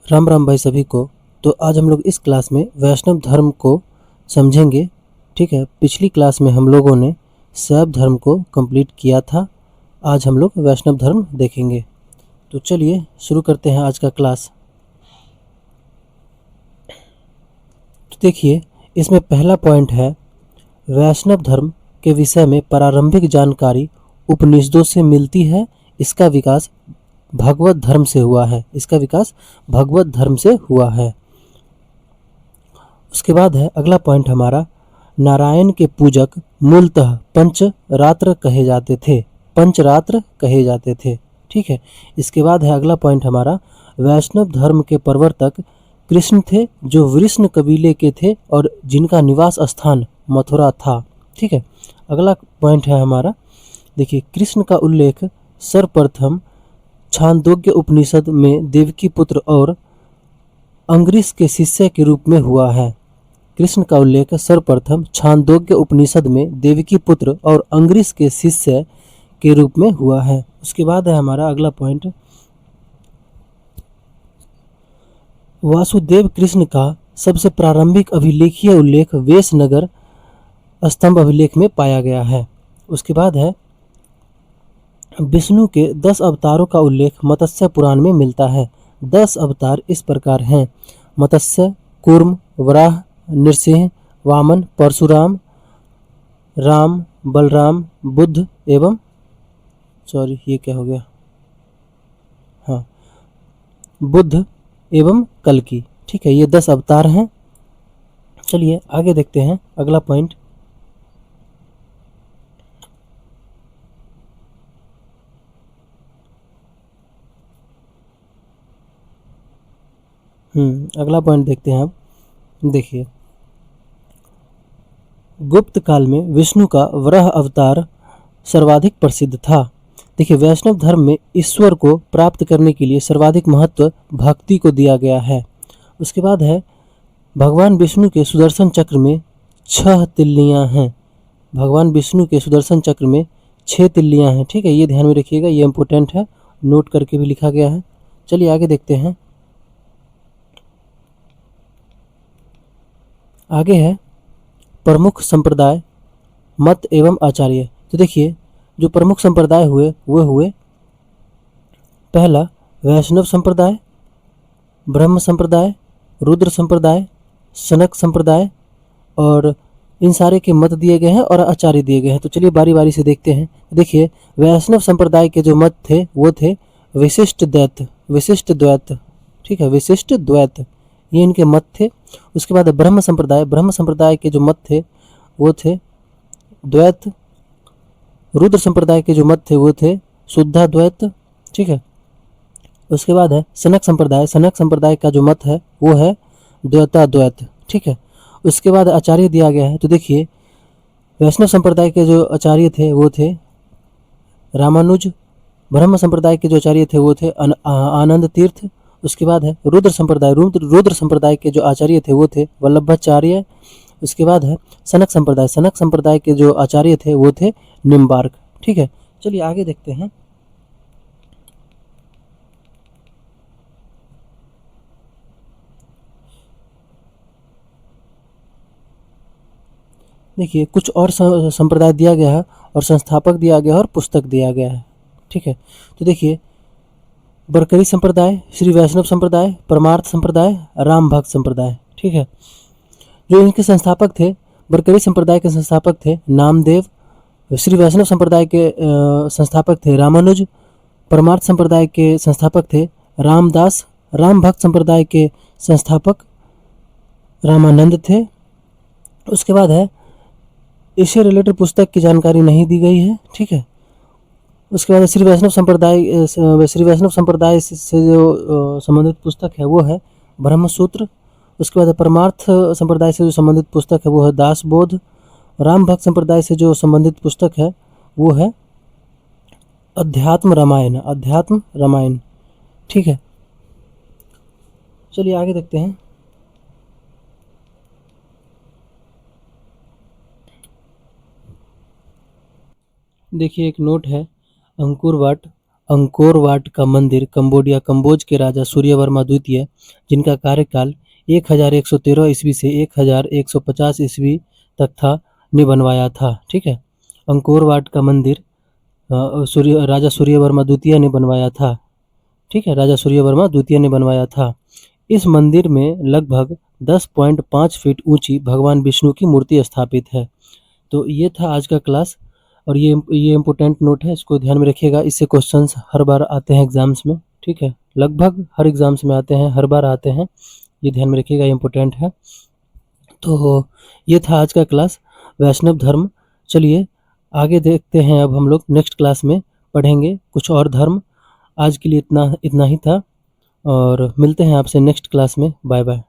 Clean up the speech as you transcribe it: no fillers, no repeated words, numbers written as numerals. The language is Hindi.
राम राम भाई सभी को। तो आज हम लोग इस क्लास में वैष्णव धर्म को समझेंगे। ठीक है, पिछली क्लास में हम लोगों ने शैव धर्म को कंप्लीट किया था। आज हम लोग वैष्णव धर्म देखेंगे। तो चलिए शुरू करते हैं आज का क्लास। तो देखिए, इसमें पहला पॉइंट है, वैष्णव धर्म के विषय में प्रारंभिक जानकारी उपनिषदों से मिलती है। इसका विकास भगवत धर्म से हुआ है। इसका विकास भगवत धर्म से हुआ है। उसके बाद है अगला पॉइंट हमारा, नारायण के पूजक मूलतः पंचरात्र कहे जाते थे। पंचरात्र कहे जाते थे। ठीक है। इसके बाद है अगला पॉइंट हमारा, वैष्णव धर्म के प्रवर्तक कृष्ण थे, जो वृष्ण कबीले के थे और जिनका निवास स्थान मथुरा था। ठीक है। अगला पॉइंट है हमारा, देखिए, कृष्ण का उल्लेख सर्वप्रथम छांदोग्य उपनिषद में देवकी पुत्र और अंगरीष के शिष्य के रूप में हुआ है। कृष्ण का उल्लेख सर्वप्रथम छांदोग्य उपनिषद में देवकी पुत्र और अंगरीष के शिष्य के रूप में हुआ है। उसके बाद है हमारा अगला पॉइंट, वासुदेव कृष्ण का सबसे प्रारंभिक अभिलेखीय उल्लेख वेशनगर स्तंभ अभिलेख में पाया गया है। उसके बाद है, विष्णु के 10 अवतारों का उल्लेख मत्स्य पुराण में मिलता है। 10 अवतार इस प्रकार हैं, मत्स्य, कूर्म, वराह, नृसिंह, वामन, परशुराम, राम, बलराम, बुद्ध एवं ये क्या हो गया, हाँ, बुद्ध एवं कल्कि। ठीक है, ये 10 अवतार हैं। चलिए आगे देखते हैं अगला पॉइंट। अगला पॉइंट देखते हैं अब। देखिए, गुप्त काल में विष्णु का वराह अवतार सर्वाधिक प्रसिद्ध था। देखिए, वैष्णव धर्म में ईश्वर को प्राप्त करने के लिए सर्वाधिक महत्व भक्ति को दिया गया है। उसके बाद है, भगवान विष्णु के सुदर्शन चक्र में 6 तिल्लियां हैं। भगवान विष्णु के सुदर्शन चक्र में 6 तिल्लियां हैं। ठीक है, ये ध्यान में रखिएगा, ये इंपॉर्टेंट है, नोट करके भी लिखा गया है। चलिए आगे देखते हैं। आगे है प्रमुख संप्रदाय, मत एवं आचार्य। तो देखिए, जो प्रमुख संप्रदाय हुए वो हुए, पहला वैष्णव संप्रदाय, ब्रह्म संप्रदाय, रुद्र संप्रदाय, सनक संप्रदाय, और इन सारे के मत दिए गए हैं और आचार्य दिए गए हैं। तो चलिए बारी बारी से देखते हैं। देखिए, वैष्णव संप्रदाय के जो मत थे वो थे विशिष्ट द्वैत। विशिष्ट द्वैत, ठीक है, विशिष्ट द्वैत, ये इनके मत थे। उसके बाद ब्रह्म संप्रदाय, ब्रह्म संप्रदाय के जो मत थे वो थे द्वैत। रुद्र संप्रदाय के जो मत थे वो थे शुद्धाद्वैत। ठीक है। उसके बाद है सनक संप्रदाय, सनक संप्रदाय का जो मत है वो है द्वैताद्वैत। ठीक है। उसके बाद आचार्य दिया गया है। तो देखिए, वैष्णव संप्रदाय के जो आचार्य थे वो थे रामानुज। ब्रह्म संप्रदाय के जो आचार्य थे वो थे आनंद तीर्थ। उसके बाद है रुद्र संप्रदाय, रुद्र संप्रदाय के जो आचार्य थे वो थे वल्लभाचार्य। उसके बाद है सनक संप्रदाय, सनक संप्रदाय के जो आचार्य थे वो थे निम्बार्क। ठीक है। चलिए आगे देखते हैं। देखिए, कुछ और संप्रदाय दिया गया है और संस्थापक दिया गया है और पुस्तक दिया गया है। ठीक है। तो देखिए, बरकरी संप्रदाय, श्री वैष्णव संप्रदाय, परमार्थ संप्रदाय, राम भक्त संप्रदाय। ठीक है। जो इनके संस्थापक थे, बरकरी संप्रदाय के संस्थापक थे नामदेव, श्री वैष्णव संप्रदाय के संस्थापक थे रामानुज, परमार्थ संप्रदाय के संस्थापक थे रामदास, राम भक्त संप्रदाय के संस्थापक रामानंद थे। उसके बाद है, इससे रिलेटेड पुस्तक की जानकारी नहीं दी गई है। ठीक है। उसके बाद श्री वैष्णव संप्रदाय से जो संबंधित पुस्तक है वो है ब्रह्मसूत्र। उसके बाद परमार्थ संप्रदाय से जो संबंधित पुस्तक है वो है दासबोध। राम भक्त संप्रदाय से जो संबंधित पुस्तक है वो है अध्यात्म रामायण, अध्यात्म रामायण। ठीक है। चलिए आगे देखते हैं। देखिए, एक नोट है, अंकुर वट अंकोर वाट का मंदिर कंबोज के राजा सूर्यवर्मा द्वितीय, जिनका कार्यकाल 1113 ईस्वी से 1150 ईस्वी तक था, ने बनवाया था। ठीक है, अंकोर वाट का मंदिर राजा सूर्यवर्मा द्वितीय ने बनवाया था। ठीक है, राजा सूर्यवर्मा द्वितीय ने बनवाया था। इस मंदिर में लगभग 10.5 फीट ऊंची भगवान विष्णु की मूर्ति स्थापित है। तो ये था आज का क्लास, और ये इम्पोर्टेंट नोट है, इसको ध्यान में रखिएगा। इससे क्वेश्चंस हर बार आते हैं एग्जाम्स में। ठीक है, लगभग हर एग्जाम्स में आते हैं, हर बार आते हैं, ये ध्यान में रखिएगा, इम्पोर्टेंट है। तो ये था आज का क्लास, वैष्णव धर्म। चलिए आगे देखते हैं, अब हम लोग नेक्स्ट क्लास में पढ़ेंगे कुछ और धर्म। आज के लिए इतना ही था, और मिलते हैं आपसे नेक्स्ट क्लास में। Bye bye.